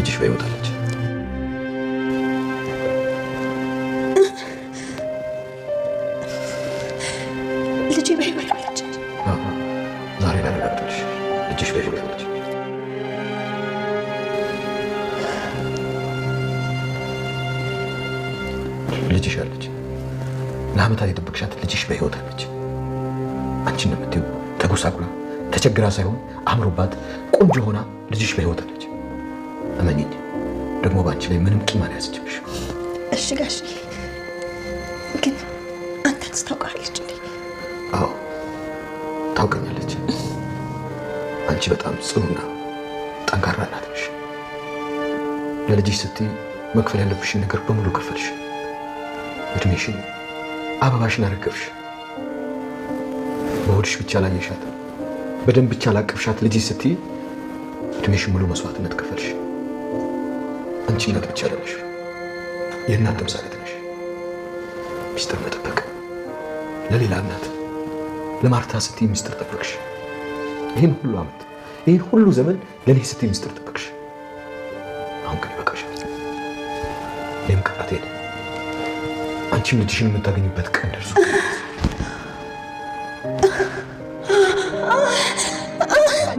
ልጅሽ በሕይወት አለች። ልጄ በሕይወት አለች። ዛሬ ላረጋግጥልሽ፣ ልጅሽ በሕይወት አለች። ልጅሽ አለች። ለዓመታት የጠበቅሻት ልጅሽ በሕይወት አለች። አንቺ እንደምትይው ተጎሳቁላ ተቸግራ ሳይሆን አምሮባት ቆንጆ ሆና ልጅሽ በሕይወት አለች። እመኚኝ፣ ደግሞ በአንቺ ላይ ምንም ቂም አልያዘችብሽ። እሺ ጋሽ፣ ግን አንተንስ ታውቃለች እንዴ? አዎ ታውቀኛለች። አንቺ በጣም ጽኑና ጠንካራ እናት ነሽ። ለልጅሽ ስትይ መክፈል ያለብሽን ነገር በሙሉ ከፈልሽ። እድሜሽን አበባሽን አረገፍሽ። በሆድሽ ብቻ ላየሻት በደንብ ብቻ ላቀፍሻት ልጅሽ ስትይ እድሜሽን ሙሉ መስዋዕትነት ከፈልሽ። አንቺ እናት ብቻ አይደለሽ፣ የእናት ተምሳሌት ነሽ። ሚስጥር መጠበቅ ለሌላ እናት ለማርታ ስትይ ሚስጥር ጠበቅሽ። ይህን ሁሉ ዓመት ይህን ሁሉ ዘመን ለእኔ ስትይ ሚስጥር ጠበቅሽ። አሁን ግን ይበቃሻል። እኔም ቀጣት ሄደ። አንቺም ልጅሽን የምታገኝበት ቀን ደርሶ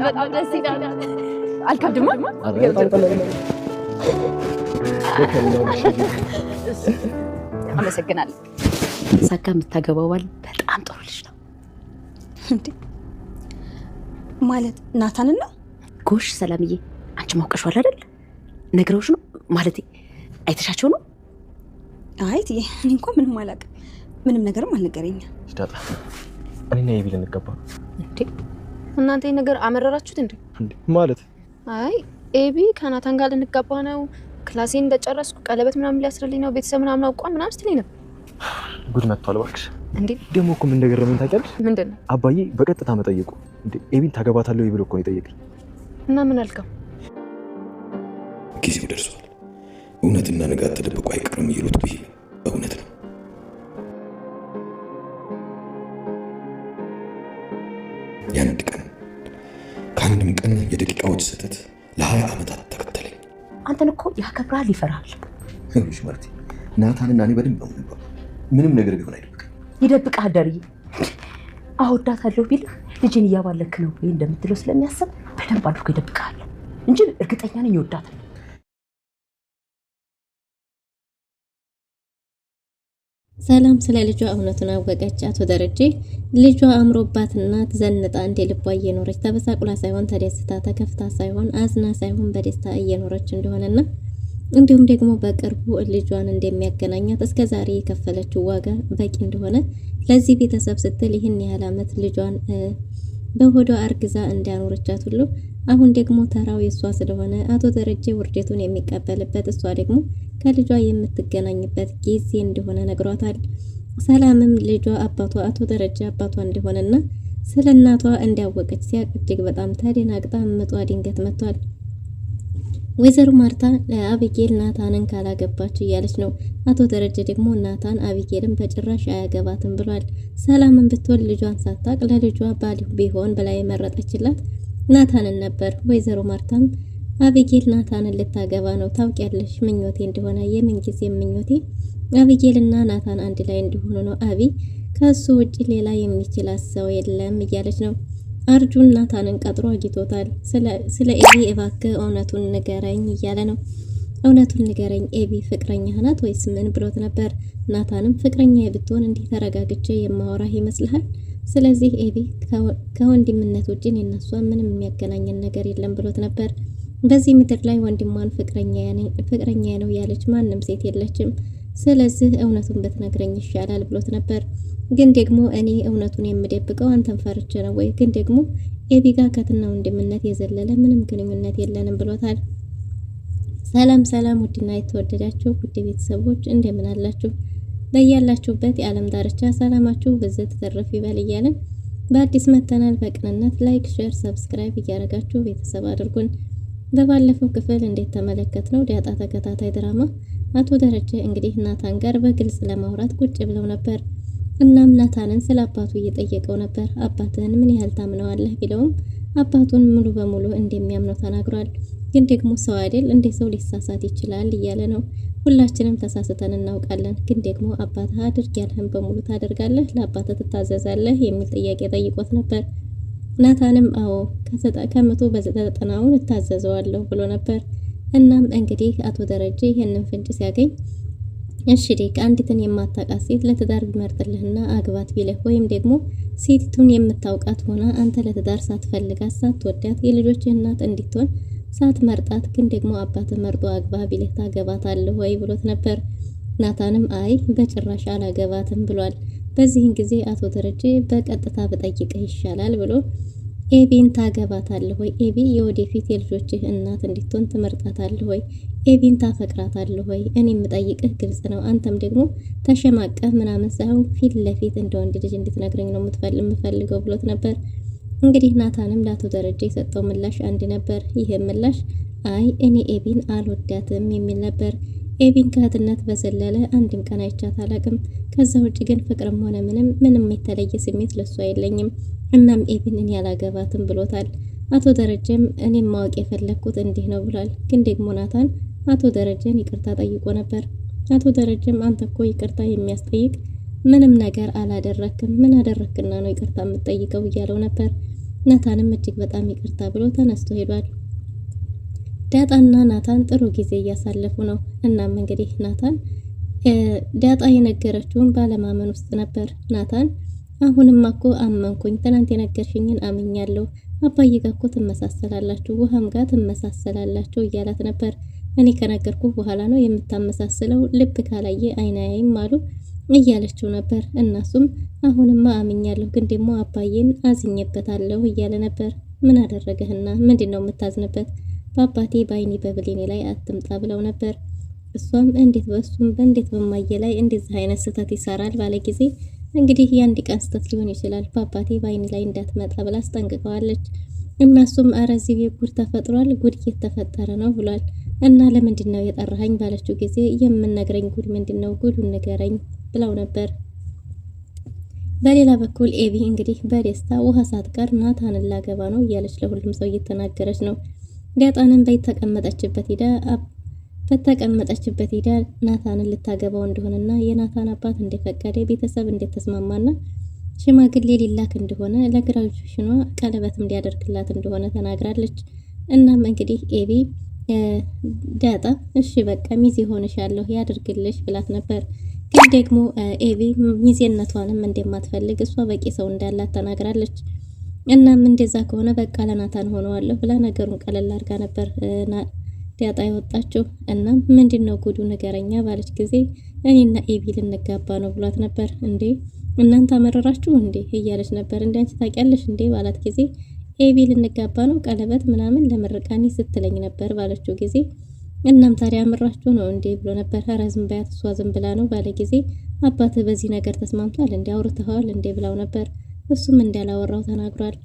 በጣም ደስ ይላል። አልከብድማ። አመሰግናለሁ። ሳካ የምታገባው ባል በጣም ጥሩ ልጅ ነው። እንዴ ማለት ናታንን ነው? ጎሽ ሰላምዬ፣ አንቺ ማውቀሽዋል አይደል? ነግረውሽ ነው ማለት አይተሻቸው ነው? አይ እኔ እንኳን ምንም አላውቅም። ምንም ነገርም አልነገረኝም። ዳጣ፣ እኔና የቢል እንገባ እንዴ? እናንተ ይሄ ነገር አመረራችሁት እንዴ? ማለት አይ ኤቢ ከናታን ጋር ልንጋባ ነው፣ ክላሴን እንደጨረስኩ ቀለበት ምናምን ሊያስርልኝ ነው፣ ቤተሰብ ምናምን አውቋል ምናምን ስትለኝ ነበር። ጉድ መጥቷል እባክሽ። እንዴ ደግሞ እኮ ምን እንደገረመኝ ታውቂያለሽ? ምንድን ነው? አባዬ በቀጥታ መጠየቁ። እንዴ ኤቢን ታገባታለሁ ብሎ እኮ ነው የጠየቀኝ። እና ምን አልከው? ጊዜው ደርሷል። እውነትና ንጋት ተደብቆ አይቀርም ይሉት ብዬ እውነት ነው። የአንድ ቀን ከአንድም ቀን የደቂቃዎች ስህተት ለ20 ዓመታት ተከተለኝ። አንተን እኮ ያከብራል፣ ይፈራል። ይኸውልሽ ማርቲ፣ ናታንና እኔ በደንብ ነው የምንባው። ምንም ነገር ቢሆን አይደብቅም። ይደብቅሃል ዳርዬ። አወዳታለሁ ቢልህ ልጅን እያባለክ ነው ወይ እንደምትለው ስለሚያስብ በደንብ አድርጎ ይደብቅሃል እንጂ እርግጠኛ ነኝ ይወዳታል። ሰላም ስለ ልጇ እውነቱን አወቀች። አቶ ደረጀ ልጇ አምሮባትና ዘንጣ እንደ ልቧ እየኖረች ተበሳቁላ ሳይሆን ተደስታ ተከፍታ ሳይሆን አዝና ሳይሆን በደስታ እየኖረች እንደሆነና እንዲሁም ደግሞ በቅርቡ ልጇን እንደሚያገናኛት እስከዛሬ የከፈለችው ዋጋ በቂ እንደሆነ ለዚህ ቤተሰብ ስትል ይህን ያህል ዓመት ልጇን በሆዷ አርግዛ እንዳኖረቻት ሁሉ አሁን ደግሞ ተራው የሷ ስለሆነ አቶ ደረጀ ውርደቱን የሚቀበልበት እሷ ደግሞ ከልጇ የምትገናኝበት ጊዜ እንደሆነ ነግሯታል። ሰላምም ልጇ አባቷ አቶ ደረጀ አባቷ እንደሆነና ስለ እናቷ እንዲያወቀች ሲያቅ እጅግ በጣም ተደናግጣ ምጧ ድንገት መጥቷል። ወይዘሮ ማርታ አቢጌል ናታንን ካላገባች እያለች ነው። አቶ ደረጀ ደግሞ ናታን አቢጌልን በጭራሽ አያገባትም ብሏል። ሰላምን ብትወል ልጇን ሳታቅ ለልጇ ባል ቢሆን ብላ የመረጠችላት ናታንን ነበር። ወይዘሮ ማርታም አቢጌል ናታንን ልታገባ ነው፣ ታውቂያለሽ ምኞቴ እንደሆነ የምንጊዜ ምኞቴ አቢጌልና ናታን አንድ ላይ እንዲሆኑ ነው። አቢ ከሱ ውጪ ሌላ የሚችላት ሰው የለም እያለች ነው። አርጁን ናታንን ቀጥሮ አግኝቶታል። ስለ ኤቢ እባክህ እውነቱን ንገረኝ እያለ ነው። እውነቱን ንገረኝ፣ ኤቢ ፍቅረኛ ናት ወይስ ምን ብሎት ነበር። ናታንም ፍቅረኛ ብትሆን እንዲህ ተረጋግቼ የማወራህ ይመስልሃል? ስለዚህ ኤቢ ከወንድምነት ውጪ እነሷ ምንም የሚያገናኘን ነገር የለም ብሎት ነበር። በዚህ ምድር ላይ ወንድሟን ፍቅረኛ ነው ያለች ማንም ሴት የለችም። ስለዚህ እውነቱን ብትነግረኝ ይሻላል ብሎት ነበር። ግን ደግሞ እኔ እውነቱን የምደብቀው አንተን ፈርቼ ነው ወይ? ግን ደግሞ ኤቢ ጋር ከትና ወንድምነት የዘለለ ምንም ግንኙነት የለንም ብሎታል። ሰላም ሰላም፣ ውድና የተወደዳችሁ ውድ ቤተሰቦች እንደምን አላችሁ? በያላችሁበት የዓለም ዳርቻ ሰላማችሁ ብዝት ተረፍ ይበል እያልን በአዲስ መተናል። በቅንነት ላይክ፣ ሼር፣ ሰብስክራይብ እያደረጋችሁ ቤተሰብ አድርጉን። በባለፈው ክፍል እንዴት ተመለከት ነው ዳጣ ተከታታይ ድራማ አቶ ደረጀ እንግዲህ ናታን ጋር በግልጽ ለማውራት ቁጭ ብለው ነበር። እናም ናታንን ስለ አባቱ እየጠየቀው ነበር። አባትህን ምን ያህል ታምነዋለህ ቢለውም አባቱን ሙሉ በሙሉ እንደሚያምነው ተናግሯል። ግን ደግሞ ሰው አይደል እንደ ሰው ሊሳሳት ይችላል እያለ ነው። ሁላችንም ተሳስተን እናውቃለን፣ ግን ደግሞ አባትህ አድርግ ያልህን በሙሉ ታደርጋለህ፣ ለአባትህ ትታዘዛለህ የሚል ጥያቄ ጠይቆት ነበር። ናታንም አዎ ከ100 እታዘዘዋለሁ ብሎ ነበር። እናም እንግዲህ አቶ ደረጀ ይህንን ፍንጭ ሲያገኝ እሺ ዴክ አንዲትን የማታውቃት ሴት ለትዳር ቢመርጥልህና አግባት ቢልህ ወይም ደግሞ ሴቲቱን የምታውቃት ሆና አንተ ለትዳር ሳትፈልጋት ሳትወዳት የልጆችህ እናት እንድትሆን ሳትመርጣት ግን ደግሞ አባትህ መርጦ አግባ ቢልህ ታገባታለህ ወይ ብሎት ነበር። ናታንም አይ በጭራሽ አላገባትም ብሏል። በዚህን ጊዜ አቶ ደረጀ በቀጥታ በጠይቅህ ይሻላል ብሎ ኤቢን ታገባታለህ ወይ? ኤቢ የወደፊት የልጆችህ እናት እንድትሆን ትመርጣታለህ ወይ? ኤቢን ታፈቅራታለህ ወይ? እኔ የምጠይቅህ ግልጽ ነው። አንተም ደግሞ ተሸማቀህ ምናምን ሳይሆን ፊት ለፊት እንደ ወንድ ልጅ እንድትነግረኝ ነው የምፈልገው ብሎት ነበር። እንግዲህ ናታንም ለአቶ ደረጀ የሰጠው ምላሽ አንድ ነበር። ይህ ምላሽ አይ እኔ ኤቢን አልወዳትም የሚል ነበር። ኤቢን ከእህትነት በዘለለ አንድም ቀን አይቻት አላቅም። ከዛ ውጭ ግን ፍቅርም ሆነ ምንም የተለየ ስሜት ለሷ የለኝም። እናም ኤቢን እኔ አላገባትም ብሎታል። አቶ ደረጀም እኔም ማወቅ የፈለግኩት እንዲህ ነው ብሏል። ግን ደግሞ ናታን አቶ ደረጀን ይቅርታ ጠይቆ ነበር። አቶ ደረጀም አንተ እኮ ይቅርታ የሚያስጠይቅ ምንም ነገር አላደረክም፣ ምን አደረክና ነው ይቅርታ የምትጠይቀው እያለው ነበር። ናታንም እጅግ በጣም ይቅርታ ብሎ ተነስቶ ሄዷል። ዳጣና ናታን ጥሩ ጊዜ እያሳለፉ ነው። እናም እንግዲህ ናታን ዳጣ የነገረችውን ባለማመን ውስጥ ነበር። ናታን አሁንማ እኮ አመንኩኝ፣ ትናንት የነገርሽኝን አምኛለሁ፣ አባዬ ጋር እኮ ትመሳሰላላችሁ፣ ውሃም ጋር ትመሳሰላላችሁ እያላት ነበር። እኔ ከነገርኩ በኋላ ነው የምታመሳስለው፣ ልብ ካላየ አይን አያይም አሉ እያለችው ነበር። እናሱም አሁንማ አምኛለሁ፣ ግን ደግሞ አባዬን አዝኜበታለሁ እያለ ነበር። ምን አደረገህና ምንድነው የምታዝንበት? በአባቴ በአይኔ በብሌኔ ላይ አትምጣ ብለው ነበር። እሷም እንዴት በሱም በእንዴት በማየ ላይ እንደዚህ አይነት ስህተት ይሰራል ባለ ጊዜ እንግዲህ የአንድ ቀን ስህተት ሊሆን ይችላል፣ በአባቴ በአይኔ ላይ እንዳትመጣ ብላ አስጠንቅቀዋለች። እናሱም ኧረ እዚህ ቤት ጉድ ተፈጥሯል፣ ጉድ እየተፈጠረ ነው ብሏል። እና ለምንድን ነው የጠራኸኝ ባለችው ጊዜ የምንነግረኝ ጉድ ምንድነው? ጉዱን ንገረኝ ብለው ነበር። በሌላ በኩል ኤቢ እንግዲህ በደስታ ውሃ ሳትቀር ናታንን ላገባ ነው እያለች ለሁሉም ሰው እየተናገረች ነው። ዳጣንን በተቀመጠችበት ሂዳ ናታንን ልታገባው እንደሆነና የናታን አባት እንደፈቀደ ቤተሰብ እንደተስማማና ሽማግሌ ሊላክ እንደሆነ ለግራጁዌሽኗ ቀለበትም ሊያደርግላት እንደሆነ ተናግራለች። እናም እንግዲህ ኤቢ ዳጣ እሺ በቃ ሚዜ ሆነሻለሁ ያድርግልሽ ብላት ነበር። ግን ደግሞ ኤቢ ሚዜነቷንም እንደማትፈልግ እሷ በቂ ሰው እንዳላት ተናግራለች። እናም እንደዛ ከሆነ በቃ ለናታን ሆነዋለሁ ብላ ነገሩን ቀለል አድርጋ ነበር ዳጣ የወጣችው። እናም ምንድነው ጉዱ ንገረኛ ባለች ጊዜ እኔና ኤቢ ልንጋባ ነው ብሏት ነበር። እንዴ እናንተ አመረራችሁ እንዴ እያለች ነበር። እንዴ አንቺ ታውቂያለሽ እንዴ ባላት ጊዜ ኤቢ ልንጋባ ነው ቀለበት ምናምን ለምርቃኔ ስትለኝ ነበር ባለችው ጊዜ እናም ታዲያ አምራችሁ ነው እንዴ ብሎ ነበር። ኧረ ዝም በያት እሷ ዝም ብላ ነው ባለ ጊዜ አባትህ በዚህ ነገር ተስማምቷል እንዴ አውርተዋል እንዴ ብላው ነበር። እሱም እንዳላወራው ተናግሯል።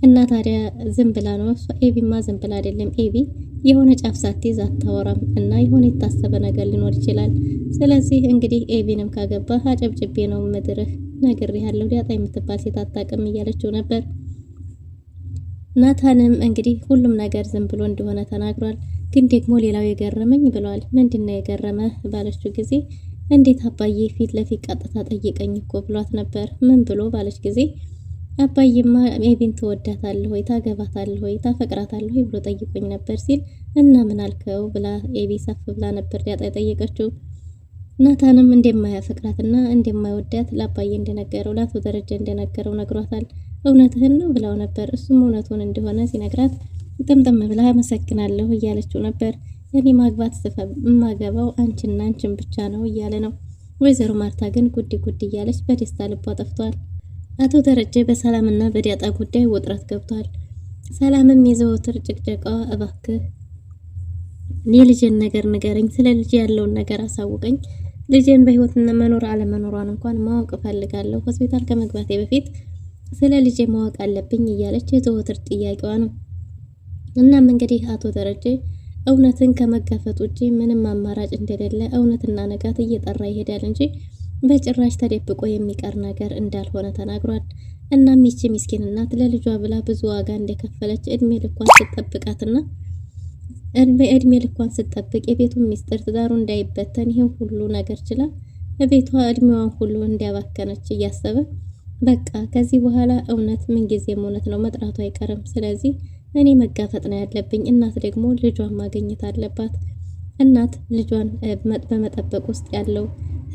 እና ታዲያ ዝም ብላ ነው እሷ። ኤቢማ ዝም ብላ አይደለም፣ ኤቢ የሆነ ጫፍ ሳትይዝ አታወራም እና የሆነ የታሰበ ነገር ሊኖር ይችላል። ስለዚህ እንግዲህ ኤቢንም ካገባ አጨብጭቤ ነው ምድርህ ነግሬሃለሁ፣ ዳጣ የምትባል ሴት አታውቅም እያለችው ነበር። ናታንም እንግዲህ ሁሉም ነገር ዝም ብሎ እንደሆነ ተናግሯል። ግን ደግሞ ሌላው የገረመኝ ብለዋል። ምንድነው የገረመህ ባለችው ጊዜ እንዴት አባዬ ፊት ለፊት ቀጥታ ጠይቀኝ እኮ ብሏት ነበር። ምን ብሎ ባለች ጊዜ አባዬማ ኤቢን ትወዳታለህ ወይ ታገባታለህ ወይ ታፈቅራታለህ ወይ ብሎ ጠይቆኝ ነበር ሲል እና ምን አልከው ብላ ኤቢ ሰፍ ብላ ነበር ዳጣ የጠየቀችው። ናታንም እንደማያፈቅራትና እንደማይወዳት ለአባዬ እንደነገረው ለአቶ ደረጀ እንደነገረው ነግሯታል። እውነትህን ነው ብላው ነበር። እሱም እውነቱን እንደሆነ ሲነግራት ጥምጥም ብላ አመሰግናለሁ እያለችው ነበር። እኔ ማግባት የማገባው አንቺና አንቺን ብቻ ነው እያለ ነው። ወይዘሮ ማርታ ግን ጉድ እያለች በደስታ ልቧ ጠፍቷል። አቶ ደረጀ በሰላምና በዳጣ ጉዳይ ውጥረት ገብቷል። ሰላምም የዘወትር ጭቅጨቃዋ እባክህ የልጄን ነገር ንገረኝ፣ ስለ ልጄ ያለውን ነገር አሳውቀኝ፣ ልጄን በህይወት መኖር አለመኖሯን እንኳን ማወቅ እፈልጋለሁ፣ ሆስፒታል ከመግባቴ በፊት ስለ ልጄ ማወቅ አለብኝ እያለች የዘወትር ጥያቄዋ ነው። እናም እንግዲህ አቶ ደረጀ እውነትን ከመጋፈጥ ውጪ ምንም አማራጭ እንደሌለ እውነትና ነጋት እየጠራ ይሄዳል እንጂ በጭራሽ ተደብቆ የሚቀር ነገር እንዳልሆነ ተናግሯል። እናም ይቺ ምስኪን እናት ለልጇ ብላ ብዙ ዋጋ እንደከፈለች እድሜ ልኳን ስትጠብቃትና እድሜ ልኳን ስትጠብቅ የቤቱን ሚስጥር ትዳሩ እንዳይበተን ይህን ሁሉ ነገር ችላ ቤቷ እድሜዋን ሁሉ እንዲያባከነች እያሰበ በቃ ከዚህ በኋላ እውነት ምንጊዜም እውነት ነው መጥራቱ አይቀርም። ስለዚህ እኔ መጋፈጥ ነው ያለብኝ። እናት ደግሞ ልጇን ማግኘት አለባት። እናት ልጇን በመጠበቅ ውስጥ ያለው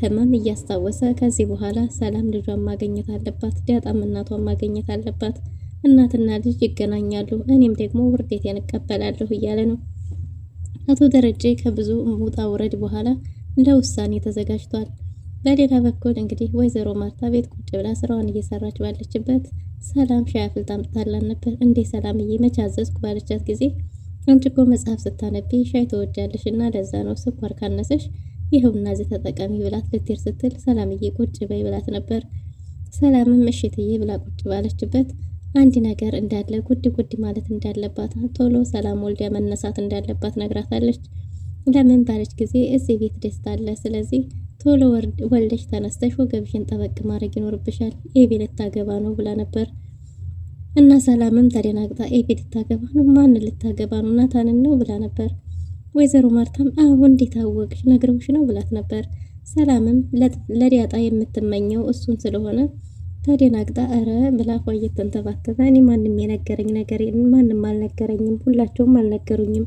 ህመም እያስታወሰ ከዚህ በኋላ ሰላም ልጇን ማግኘት አለባት። ዳጣም እናቷን ማግኘት አለባት። እናትና ልጅ ይገናኛሉ። እኔም ደግሞ ውርዴቴን እቀበላለሁ እያለ ነው። አቶ ደረጀ ከብዙ ውጣ ውረድ በኋላ ለውሳኔ ተዘጋጅቷል። በሌላ በኩል እንግዲህ ወይዘሮ ማርታ ቤት ቁጭ ብላ ስራዋን እየሰራች ባለችበት ሰላም ሻይ አፍልታ አምጥታላት ነበር። እንዴ ሰላምዬ መቼ አዘዝኩ ባለቻት ጊዜ አንቺ እኮ መጽሐፍ ስታነቢ ሻይ ተወጃለሽ እና ለዛ ነው ስኳር ካነሰሽ ይኸውና እዚህ ተጠቀሚ ብላት ልትሄድ ስትል ሰላምዬ ቁጭ በይ ብላት ነበር። ሰላምም እሽትዬ ብላ ቁጭ ባለችበት አንድ ነገር እንዳለ ጉድ ማለት እንዳለባት ቶሎ ሰላም ወልዲያ መነሳት እንዳለባት ነግራታለች። ለምን ባለች ጊዜ እዚህ ቤት ደስታ አለ፣ ስለዚህ ቶሎ ወልደሽ ተነስተሽ ወገብሽን ጠበቅ ማድረግ ይኖርብሻል፣ ኤቢ ልታገባ ነው ብላ ነበር። እና ሰላምም ተደናግጣ ኤቢ ልታገባ ነው? ማን ልታገባ ነው? ናታንን ነው ብላ ነበር። ወይዘሮ ማርታም አዎ እንዴት አወቅሽ? ነግረውሽ ነው ብላት ነበር። ሰላምም ለዲያጣ የምትመኘው እሱን ስለሆነ ተደናግጣ አረ ብላ ፏየት ተንተባተበ። እኔ ማንም የነገረኝ ነገር ማንም አልነገረኝም፣ ሁላቸውም አልነገሩኝም።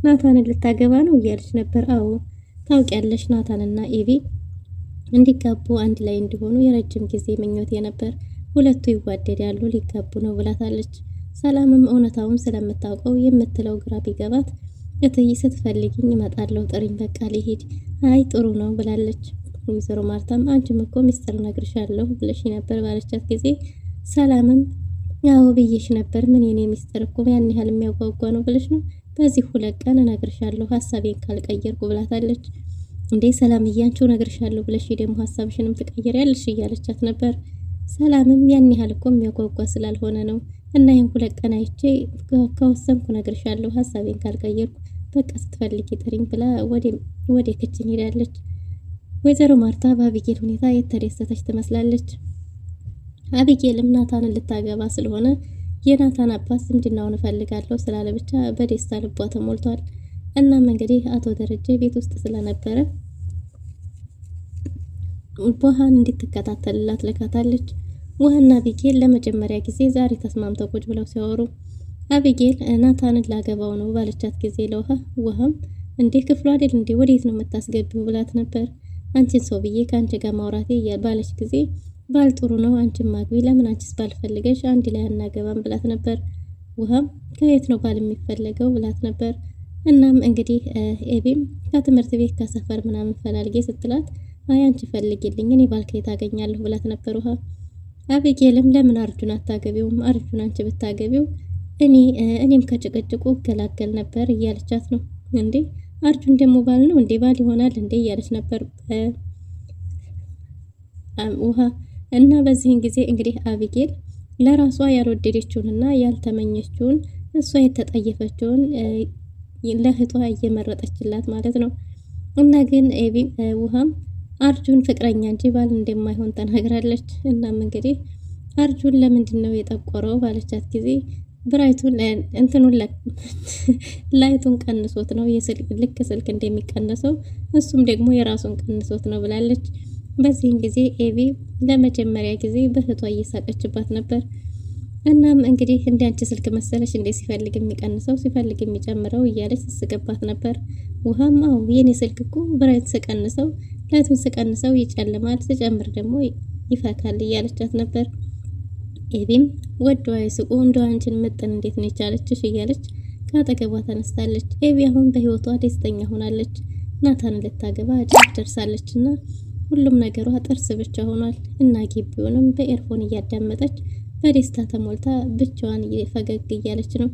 ናታንን ልታገባ ነው እያለች ነበር። አዎ ታውቂያለሽ፣ ናታንና ኤቢ እንዲጋቡ አንድ ላይ እንዲሆኑ የረጅም ጊዜ ምኞቴ ነበር። ሁለቱ ይዋደዳሉ፣ ሊጋቡ ነው ብላታለች። ሰላምም እውነታውን ስለምታውቀው የምትለው ግራ ቢገባት እትይ ስትፈልጊኝ እመጣለሁ፣ ጥሪኝ፣ በቃ ልሂድ። አይ ጥሩ ነው ብላለች። ወይዘሮ ማርታም አንቺም እኮ ሚስጥር ነግርሻለሁ ብለሽ ነበር ባለቻት ጊዜ ሰላምም ያው ብዬሽ ነበር፣ ምን የኔ ሚስጥር እኮ ያን ያህል የሚያጓጓ ነው ብለሽ ነው? በዚህ 2 ቀን እነግርሻለሁ ሐሳቤን ካልቀየርኩ ብላታለች። እንዴ ሰላምዬ አንቺው እነግርሻለሁ ብለሽ ደግሞ ሐሳብሽንም ትቀይሪያለሽ እያለቻት ነበር። ሰላምም ያን ያህል እኮ የሚያጓጓ ስላልሆነ ነው እና ይሄን 2 ቀን አይቼ ከወሰንኩ እነግርሻለሁ ሐሳቤን ካልቀየርኩ በቃ ስትፈልጊ ጥሪኝ ብላ ወደ ክችን ሄዳለች። ወይዘሮ ማርታ በአቢጌል ሁኔታ የተደሰተች ትመስላለች። አቢጌልም ናታንን ልታገባ ስለሆነ የናታን አባት ዝምድናውን እፈልጋለሁ ስላለ ብቻ በደስታ ልቧ ተሞልቷል። እናም እንግዲህ አቶ ደረጀ ቤት ውስጥ ስለነበረ ውሃን እንድትከታተልላት ልካታለች። ውሃና አቢጌል ለመጀመሪያ ጊዜ ዛሬ ተስማምተው ቁጭ ብለው ሲያወሩ አቢጌል ናታንን ላገባው ነው ባለቻት ጊዜ ውሃም እንዴ ክፍሉ አይደል እንዴ ወዴት ነው የምታስገቢው ብላት ነበር። አንቺን ሰው ብዬ ከአንቺ ጋር ማውራቴ ባለች ጊዜ ባል ጥሩ ነው አንቺን ማግቢ፣ ለምን አንቺስ ባልፈልገሽ አንድ ላይ አናገባም ብላት ነበር። ውሃም ከየት ነው ባል የሚፈለገው ብላት ነበር። እናም እንግዲህ ኤቢም ከትምህርት ቤት ከሰፈር ምናምን ፈላልጌ ስትላት አይ አንቺ ፈልጊልኝ እኔ ባል ከየት አገኛለሁ ብላት ነበር። ውሃ አቢጌልም ለምን አርጁን አታገቢውም? አርጁን አንቺ ብታገቢው እኔም ከጭቅጭቁ እገላገል ነበር እያለቻት ነው። እንዴ አርጁን ደግሞ ባል ነው እንዴ ባል ይሆናል እንዴ እያለች ነበር ውሃ። እና በዚህን ጊዜ እንግዲህ አቢጌል ለራሷ ያልወደደችውንና ያልተመኘችውን እሷ የተጠየፈችውን ለእህቷ እየመረጠችላት ማለት ነው። እና ግን ውሃም አርጁን ፍቅረኛ እንጂ ባል እንደማይሆን ተናግራለች። እናም እንግዲህ አርጁን ለምንድን ነው የጠቆረው ባለቻት ጊዜ ብራይቱን እንትኑን ላይቱን ቀንሶት ነው ልክ ስልክ እንደሚቀነሰው እሱም ደግሞ የራሱን ቀንሶት ነው ብላለች። በዚህን ጊዜ ኤቢ ለመጀመሪያ ጊዜ በእህቷ እየሳቀችባት ነበር። እናም እንግዲህ አንቺ ስልክ መሰለሽ እንደ ሲፈልግ የሚቀንሰው ሲፈልግ የሚጨምረው እያለች ስስቅባት ነበር። ውሃም አዎ የኔ ስልክ እኮ ብራይት ስቀንሰው ላይቱን ስቀንሰው ይጨልማል፣ ስጨምር ደግሞ ይፈካል እያለቻት ነበር። ኤቢም ወደው አይስቁ እንደው አንቺን መጠን እንዴት ነው የቻለችሽ እያለች ከአጠገቧ ተነስታለች። ኤቢ አሁን በህይወቷ ደስተኛ ሆናለች። ናታን ልታገባ ጫፍ ደርሳለችና ሁሉም ነገሯ ጥርስ ብቻ ሆኗል። እና ግቢውንም በኤርፎን እያዳመጠች በደስታ ተሞልታ ብቻዋን ፈገግ እያለች ነው።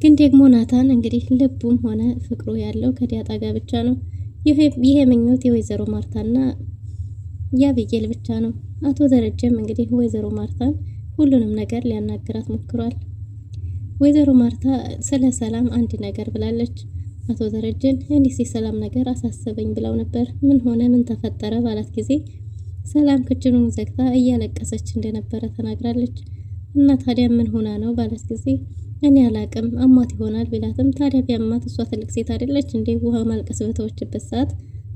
ግን ደግሞ ናታን እንግዲህ ልቡም ሆነ ፍቅሩ ያለው ከዲያጣ ጋር ብቻ ነው። ይሄ ምኞት የወይዘሮ ማርታና የአቢጌል ብቻ ነው። አቶ ደረጀም እንግዲህ ወይዘሮ ማርታን ሁሉንም ነገር ሊያናግራት ሞክሯል። ወይዘሮ ማርታ ስለ ሰላም አንድ ነገር ብላለች። አቶ ደረጀን እንዲህ ሰላም ነገር አሳሰበኝ ብለው ነበር። ምን ሆነ ምን ተፈጠረ ባላት ጊዜ ሰላም ክችኑን ዘግታ እያለቀሰች እንደነበረ ተናግራለች። እና ታዲያ ምን ሆና ነው ባላት ጊዜ እኔ አላቅም አሟት ይሆናል ቢላትም ታዲያ ቢያማት እሷ ትልቅ ሴት አይደለች እንዴ? ውሃ ማልቀስ በተወችበት ሰዓት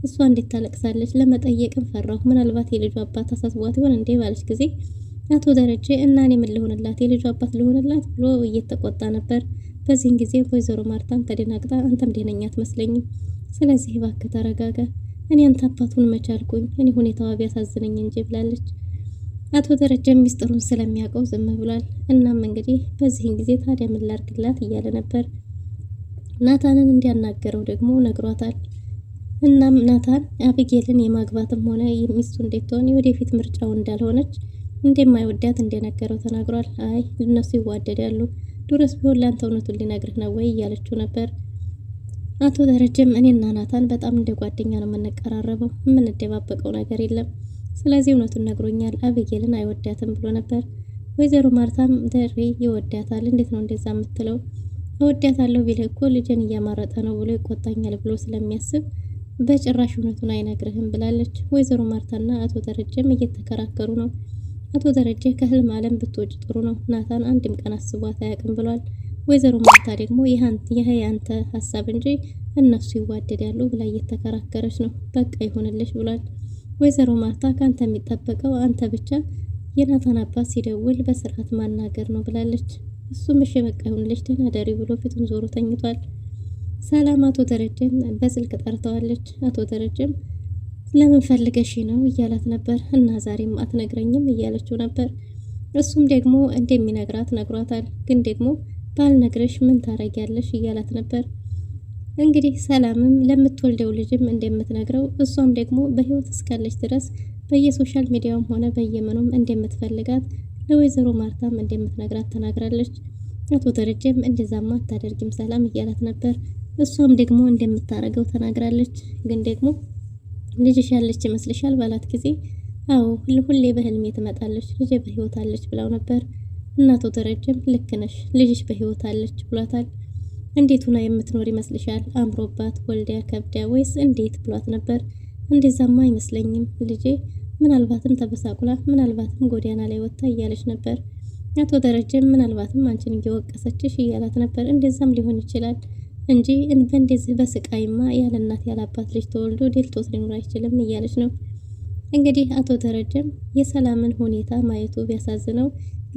እሷ እንዴት ታለቅሳለች? ለመጠየቅም ፈራሁ። ምናልባት የልጁ አባት አሳስቧት ይሆን እንዴ ባለች ጊዜ አቶ ደረጀ እና እኔ ምን ልሆንላት የልጁ አባት ልሆንላት ብሎ እየተቆጣ ነበር። በዚህን ጊዜ ወይዘሮ ማርታም ተደናግጣ አንተም ደህነኛ አትመስለኝም፣ ስለዚህ እባክህ ተረጋጋ፣ እኔ አንተ አባቱን መቻልኩኝ እኔ ሁኔታዋ ቢያሳዝነኝ እንጂ ብላለች። አቶ ደረጀ ሚስጥሩን ስለሚያውቀው ዝም ብሏል። እናም እንግዲህ በዚህን ጊዜ ታዲያ ምን ላድርግላት እያለ ነበር። ናታንን እንዲያናገረው ደግሞ ነግሯታል። እናም ናታን አቢጌልን የማግባትም ሆነ ሚስቱ እንድትሆን የወደፊት ምርጫው እንዳልሆነች እንደማይወዳት እንደነገረው ተናግሯል። አይ እነሱ ይዋደዳሉ፣ ድረስ ቢሆን ላንተ እውነቱን ሊነግርህ ነው ወይ እያለችው ነበር። አቶ ደረጀም እኔና ናታን በጣም እንደ ጓደኛ ነው የምንቀራረበው፣ የምንደባበቀው ነገር የለም፣ ስለዚህ እውነቱን ነግሮኛል፣ አቢጌልን አይወዳትም ብሎ ነበር። ወይዘሮ ማርታም ደሬ ይወዳታል፣ እንዴት ነው እንደዛ የምትለው? እወዳታለሁ ቢልህ እኮ ልጅን እያማረጠ ነው ብሎ ይቆጣኛል ብሎ ስለሚያስብ በጭራሽ እውነቱን አይነግርህም ብላለች። ወይዘሮ ማርታና አቶ ደረጀም እየተከራከሩ ነው። አቶ ደረጀ ከህልም ዓለም ብትወጭ ጥሩ ነው፣ ናታን አንድም ቀን አስቧት አያውቅም ብሏል። ወይዘሮ ማርታ ደግሞ ይሄ ያንተ ሀሳብ እንጂ እነሱ ይዋደዳሉ ብላ እየተከራከረች ነው። በቃ ይሆንልሽ ብሏል። ወይዘሮ ማርታ ካንተ የሚጠበቀው አንተ ብቻ የናታን አባት ሲደውል በስርዓት ማናገር ነው ብላለች። እሱም እሺ በቃ ይሆንልሽ ደህና ደሪ ብሎ ፊቱን ዞሮ ተኝቷል። ሰላም አቶ ደረጀን በስልክ ጠርተዋለች። አቶ ደረጀም ለምን ፈልገሽ ነው እያላት ነበር። እና ዛሬም አትነግረኝም እያለችው ነበር። እሱም ደግሞ እንደሚነግራት ነግሯታል። ግን ደግሞ ባልነግረሽ ምን ታረጊያለሽ እያላት ነበር። እንግዲህ ሰላምም ለምትወልደው ልጅም እንደምትነግረው እሷም ደግሞ በህይወት እስካለች ድረስ በየሶሻል ሚዲያውም ሆነ በየመኑም እንደምትፈልጋት ለወይዘሮ ማርታም እንደምትነግራት ተናግራለች። አቶ ደረጀም እንደዛማ አታደርጊም ሰላም እያላት ነበር። እሷም ደግሞ እንደምታረገው ተናግራለች። ግን ደግሞ ልጅሽ ያለች ይመስልሻል ባላት ጊዜ አዎ ሁሌ በህልሜ ትመጣለች፣ ልጅ በህይወት አለች ብላው ነበር። እናቶ ደረጀም ልክ ነሽ ልጅሽ በህይወት አለች ብሏታል። እንዴት ሆና የምትኖር ይመስልሻል? አምሮባት ወልዲያ ከብዳ ወይስ እንዴት ብሏት ነበር። እንደዛማ አይመስለኝም ልጄ ምናልባትም ተበሳቁላ ምናልባትም ጎዳና ላይ ወጣ እያለች ነበር። አቶ ደረጀም ምናልባትም አንቺን እየወቀሰችሽ እያላት ነበር። እንደዛም ሊሆን ይችላል እንጂ በእንደዚህ በስቃይማ ያለ እናት ያለ አባት ልጅ ተወልዶ ዴልቶት ሊኖር አይችልም እያለች ነው። እንግዲህ አቶ ደረጀም የሰላምን ሁኔታ ማየቱ ቢያሳዝነው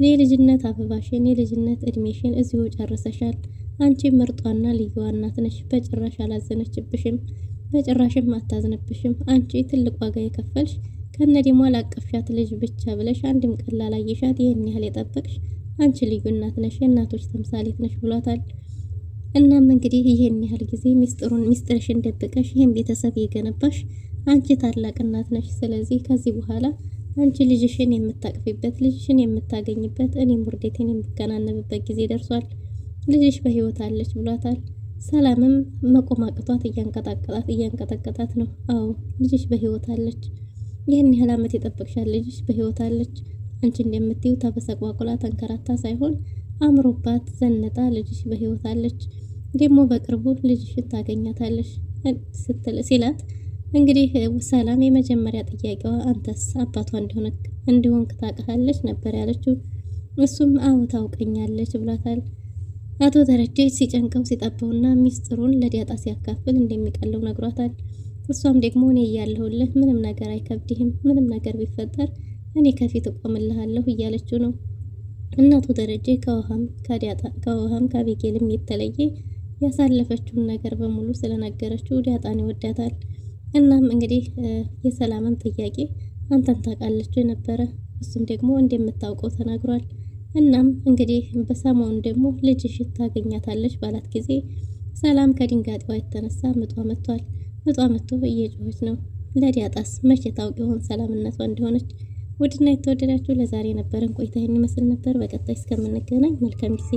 የልጅነት አበባሽን የልጅነት እድሜሽን እዚሁ ጨርሰሻል። አንቺ ምርጧና ልዩዋ እናት ነሽ። በጭራሽ አላዘነችብሽም፣ በጭራሽም አታዝንብሽም። አንቺ ትልቅ ዋጋ የከፈልሽ ከነዲሟ ላቀፍሻት ልጅ ብቻ ብለሽ አንድም ቀን ላላየሻት ይህን ያህል የጠበቅሽ አንቺ ልዩ እናት ነሽ፣ የእናቶች ተምሳሌት ነሽ ብሏታል። እናም እንግዲህ ይሄን ያህል ጊዜ ሚስጥርሽን ደብቀሽ ይሄን ቤተሰብ የገነባሽ አንቺ ታላቅ እናት ነሽ። ስለዚህ ከዚህ በኋላ አንቺ ልጅሽን የምታቅፊበት ልጅሽን የምታገኝበት እኔም ውርዴቴን የምከናነብበት ጊዜ ደርሷል። ልጅሽ በህይወት አለች ብሏታል። ሰላምም መቆም አቅቷት እያንቀጠቀጣት ነው። አዎ ልጅሽ በህይወት አለች፣ ይህን ያህል ዓመት የጠበቅሻል ልጅሽ በህይወት አለች። አንቺ እንደምትይው ተበሰቋቁላ ተንከራታ ሳይሆን አምሮባት ዘንጣ ልጅሽ በህይወት አለች፣ ደግሞ በቅርቡ ልጅሽን ታገኛታለች ሲላት እንግዲህ ሰላም የመጀመሪያ ጥያቄዋ አንተስ አባቷ እንደሆንክ ታውቃለች ነበር ያለችው። እሱም አዎ ታውቀኛለች ብሏታል። አቶ ደረጀ ሲጨንቀው ሲጠበውና ሚስጥሩን ለዲያጣ ሲያካፍል እንደሚቀለው ነግሯታል። እሷም ደግሞ እኔ እያለሁልህ ምንም ነገር አይከብድህም፣ ምንም ነገር ቢፈጠር እኔ ከፊት እቆምልሃለሁ እያለችው ነው። እናቱ ደረጀ ከውሃም ከአቢጌልም የተለየ ያሳለፈችውን ነገር በሙሉ ስለነገረችው ዲያጣን ይወዳታል። እናም እንግዲህ የሰላምን ጥያቄ አንተን ታውቃለች ነበረ፣ እሱም ደግሞ እንደምታውቀው ተናግሯል። እናም እንግዲህ በሰሞኑ ደግሞ ልጅሽን ታገኛታለች ባላት ጊዜ ሰላም ከድንጋጤዋ የተነሳ ምጧ መጥቷል። ምጧ መጥቶ እየጮኸች ነው። ለዲያጣስ መቼ ታውቅ ይሆን ሰላምነቷ እንደሆነች? ውድና የተወደዳችሁ ለዛሬ ነበረን ቆይታ ይህን ይመስል ነበር። በቀጣይ እስከምንገናኝ መልካም ጊዜ